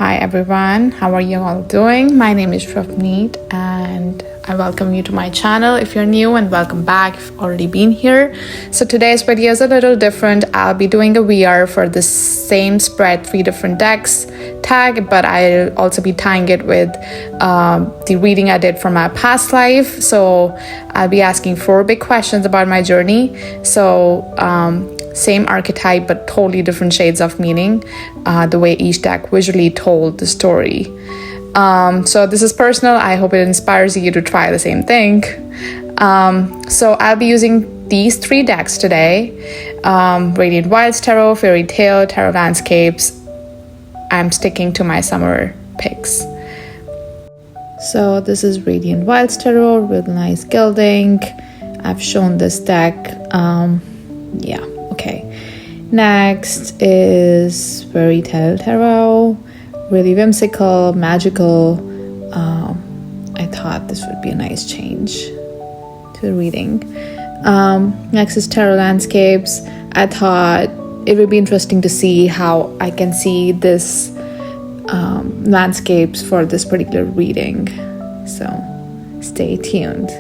Hi everyone, how are you all doing? My name is Ravneet and I welcome you to my channel if you're new, and welcome back if you've already been here. So today's video is a little different. I'll be doing a VR for the same spread, 3 different decks tag, but I'll also be tying it with the reading I did from my past life. So I'll be asking 4 big questions about my journey. So same archetype but totally different shades of meaning, the way each deck visually told the story. So this is personal. I hope it inspires you to try the same thing. So I'll be using these 3 decks today: Radiant Wilds Tarot, Fairy Tale, Tarot Landscapes. I'm sticking to my summer picks. So this is Radiant Wilds Tarot with nice gilding. I've shown this deck. Okay. Next is Fairy Tale Tarot. Really whimsical, magical. I thought this would be a nice change to the reading. Next is Tarot Landscapes. I thought it would be interesting to see how I can see this landscapes for this particular reading. So stay tuned.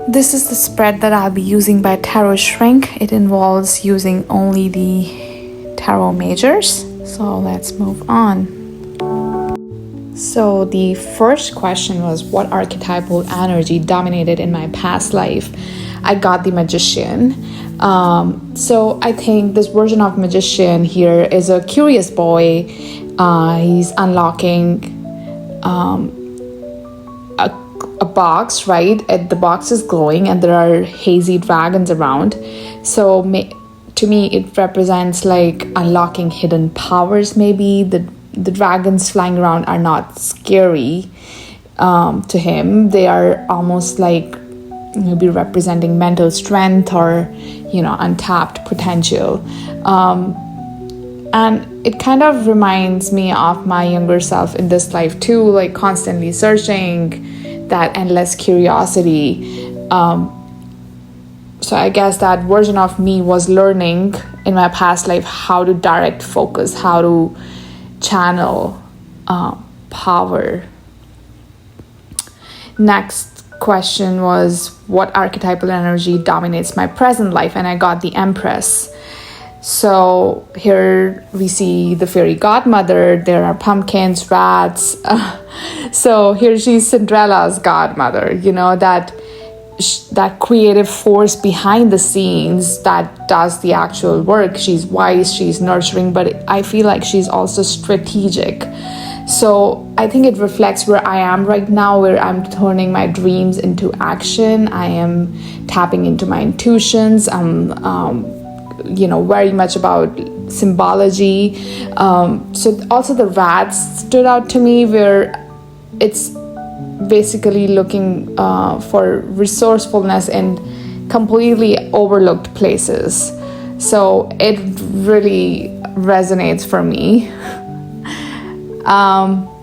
This is the spread that I'll be using by Tarot Shrink. It involves using only the tarot majors. So let's move on. So the first question was, what archetypal energy dominated in my past life? I got the Magician. So I think this version of Magician here is a curious boy. He's unlocking a box, right? The box is glowing and there are hazy dragons around. So to me, it represents like unlocking hidden powers. Maybe the dragons flying around are not scary to him. They are almost like maybe representing mental strength or, untapped potential. And it kind of reminds me of my younger self in this life too, like constantly searching, that endless curiosity. So I guess that version of me was learning in my past life how to direct focus, how to channel power. Next question was, what archetypal energy dominates my present life? And I got the Empress. So here we see the fairy godmother. There are pumpkins, rats. So here she's Cinderella's godmother, that creative force behind the scenes that does the actual work. She's wise, she's nurturing, but I feel like she's also strategic. So I think it reflects where I am right now, where I'm turning my dreams into action. I am tapping into my intuitions. I'm very much about symbology. So also the rats stood out to me, where it's basically looking for resourcefulness in completely overlooked places. So it really resonates for me.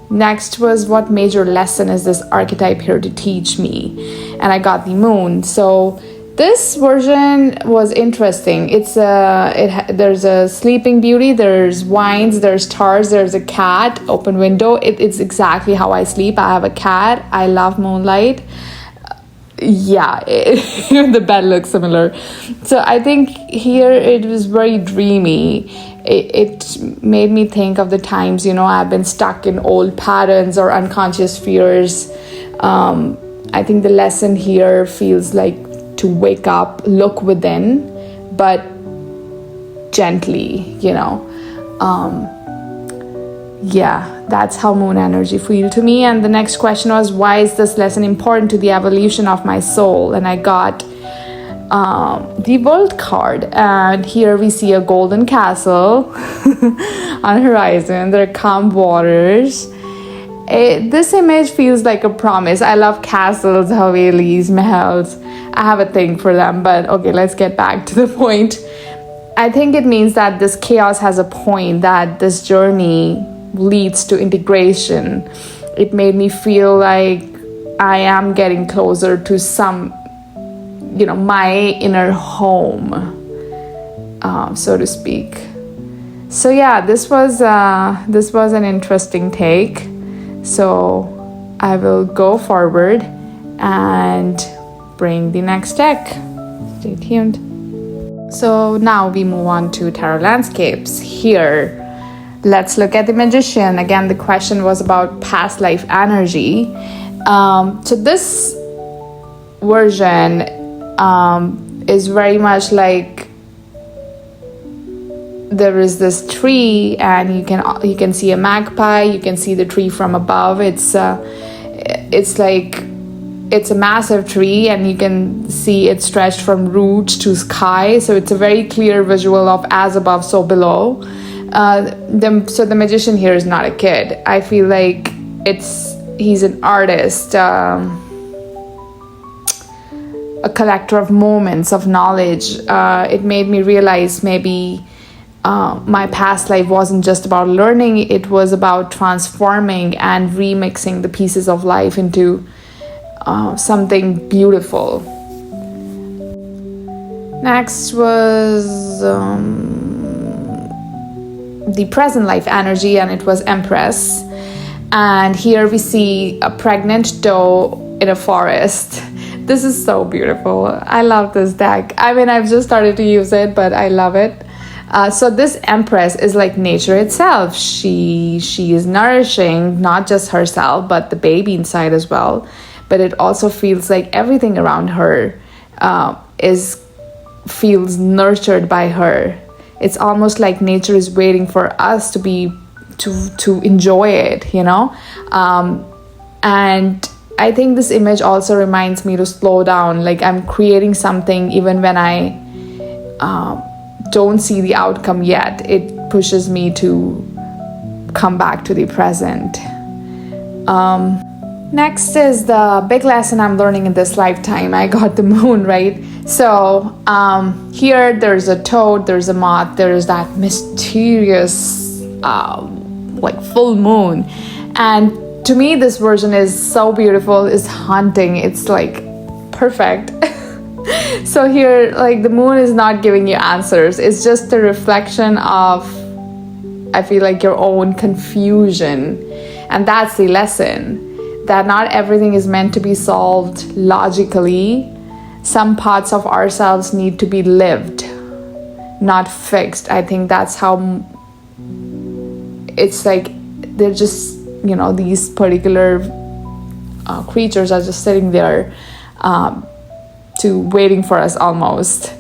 Next was, what major lesson is this archetype here to teach me? And I got the Moon. So this version was interesting. There's a sleeping beauty, there's vines, there's stars, there's a cat, open window. It's exactly how I sleep. I have a cat. I love moonlight. Even the bed looks similar. So I think here it was very dreamy. It made me think of the times, I've been stuck in old patterns or unconscious fears. I think the lesson here feels like to wake up, look within, but gently, that's how moon energy feel to me. And the next question was, why is this lesson important to the evolution of my soul? And I got the World card, and here we see a golden castle on the horizon. There are calm waters. This image feels like a promise. I love castles, havelis, mahals. I have a thing for them, but okay, let's get back to the point. I think it means that this chaos has a point, that this journey leads to integration. It made me feel like I am getting closer to my inner home, so to speak. So yeah, this was an interesting take. So I will go forward and bring the next deck. Stay tuned. So now we move on to tarot landscapes. Here, let's look at the Magician. Again, the question was about past life energy. So this version is very much like there is this tree, and you can see a magpie. You can see the tree from above. It's a massive tree, and you can see it stretched from roots to sky. So it's a very clear visual of as above, so below. So the Magician here is not a kid. I feel like he's an artist, a collector of moments, of knowledge. It made me realize maybe my past life wasn't just about learning, it was about transforming and remixing the pieces of life into something beautiful. Next was the present life energy, and it was Empress. And here we see a pregnant doe in a forest. This is so beautiful. I love this deck. I mean, I've just started to use it, but I love it. So this Empress is like nature itself. She is nourishing not just herself, but the baby inside as well. But it also feels like everything around her feels nurtured by her. It's almost like nature is waiting for us to enjoy it, you know? And I think this image also reminds me to slow down. Like I'm creating something even when I don't see the outcome yet. It pushes me to come back to the present. Next is the big lesson I'm learning in this lifetime. I got the moon, right? So here there's a toad, there's a moth, there's that mysterious like full moon. And to me, this version is so beautiful, it's haunting, it's like perfect. So here, like the moon is not giving you answers. It's just a reflection of, I feel like, your own confusion. And that's the lesson. That not everything is meant to be solved logically. Some parts of ourselves need to be lived, not fixed. I think that's how it's like they're just, you know, these particular creatures are just sitting there waiting for us almost.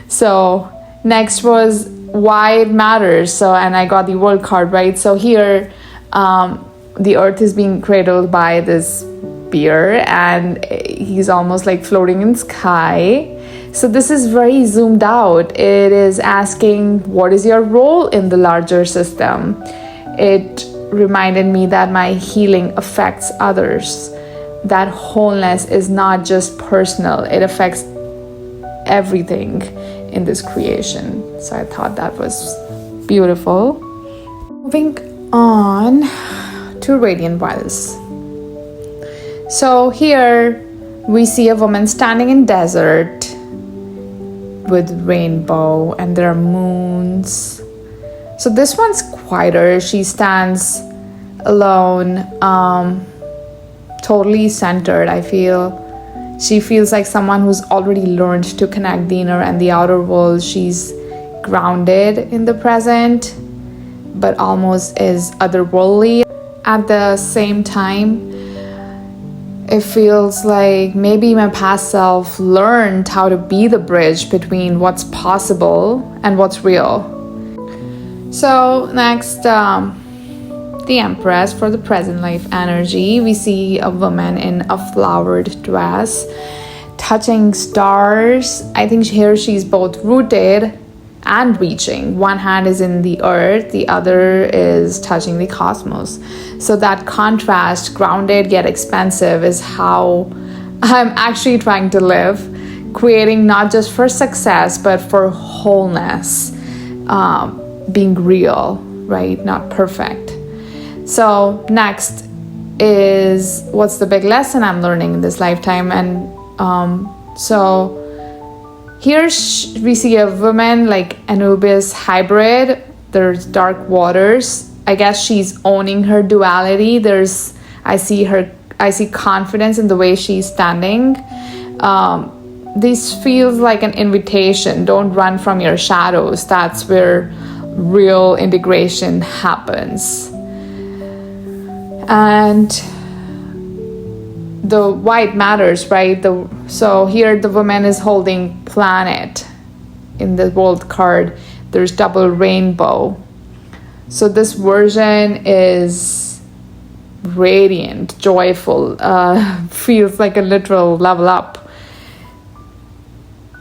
So next was why it matters. So, and I got the world card, right? So here, the earth is being cradled by this bear, and he's almost like floating in sky. So this is very zoomed out. It is asking, what is your role in the larger system? It reminded me that my healing affects others. That wholeness is not just personal, it affects everything in this creation. So I thought that was beautiful. Moving on to Radiant Wilds. So here we see a woman standing in desert with rainbow, and there are moons. So this one's quieter. She stands alone, totally centered. I feel she feels like someone who's already learned to connect the inner and the outer world. She's grounded in the present, but almost is otherworldly. At the same time, it feels like maybe my past self learned how to be the bridge between what's possible and what's real. So next, the Empress for the present life energy. We see a woman in a flowered dress touching stars. I think here she's both rooted and reaching. One hand is in the earth, the other is touching the cosmos. So that contrast, grounded yet expansive, is how I'm actually trying to live, creating not just for success but for wholeness, being real, right? Not perfect. So next is what's the big lesson I'm learning in this lifetime. And so here we see a woman like Anubis hybrid there's dark waters. I guess she's owning her duality. I see confidence in the way she's standing. This feels like an invitation. Don't run from your shadows. That's where real integration happens. And the white matters, right? So here the woman is holding planet in the world card. There's double rainbow. So this version is radiant, joyful, feels like a literal level up.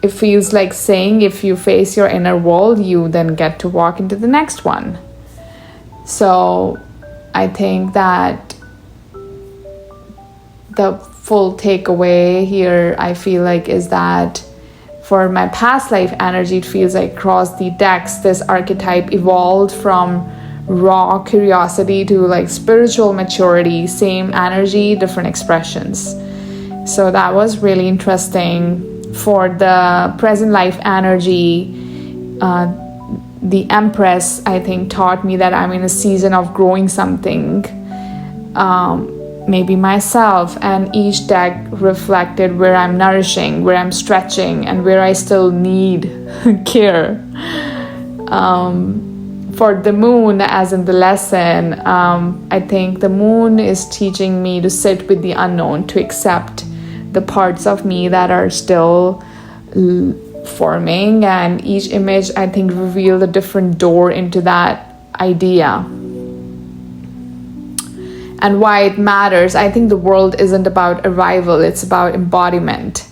It feels like saying if you face your inner wall, you then get to walk into the next one. So I think that the full takeaway here, I feel like, is that for my past life energy, it feels like across the decks, this archetype evolved from raw curiosity to like spiritual maturity, same energy, different expressions. So that was really interesting. For the present life energy, the Empress, I think, taught me that I'm in a season of growing something, maybe myself, and each deck reflected where I'm nourishing, where I'm stretching, and where I still need care. For the moon, as in the lesson, I think the moon is teaching me to sit with the unknown, to accept the parts of me that are still forming, and each image, I think, revealed a different door into that idea. And why it matters, I think the world isn't about arrival, it's about embodiment,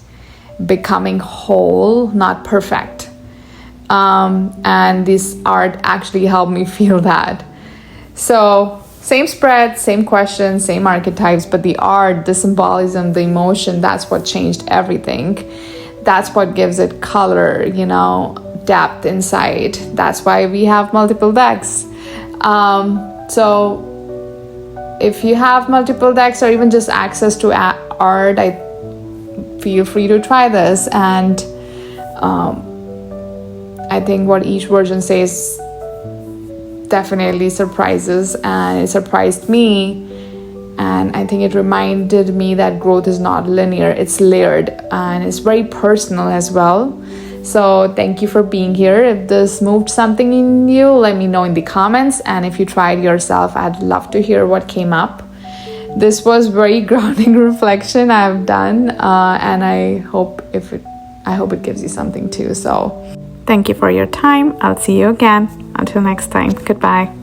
becoming whole, not perfect. And this art actually helped me feel that. So same spread, same questions, same archetypes, but the art, the symbolism, the emotion, that's what changed everything. That's what gives it color, depth, insight. That's why we have multiple decks. So if you have multiple decks or even just access to art, I feel free to try this. And I think what each version says definitely surprises, and it surprised me. And I think it reminded me that growth is not linear, it's layered, and it's very personal as well. So thank you for being here. If this moved something in you, let me know in the comments. And if you tried yourself, I'd love to hear what came up. This was very grounding reflection I've done, and I hope it gives you something too. So thank you for your time. I'll see you again. Until next time, goodbye.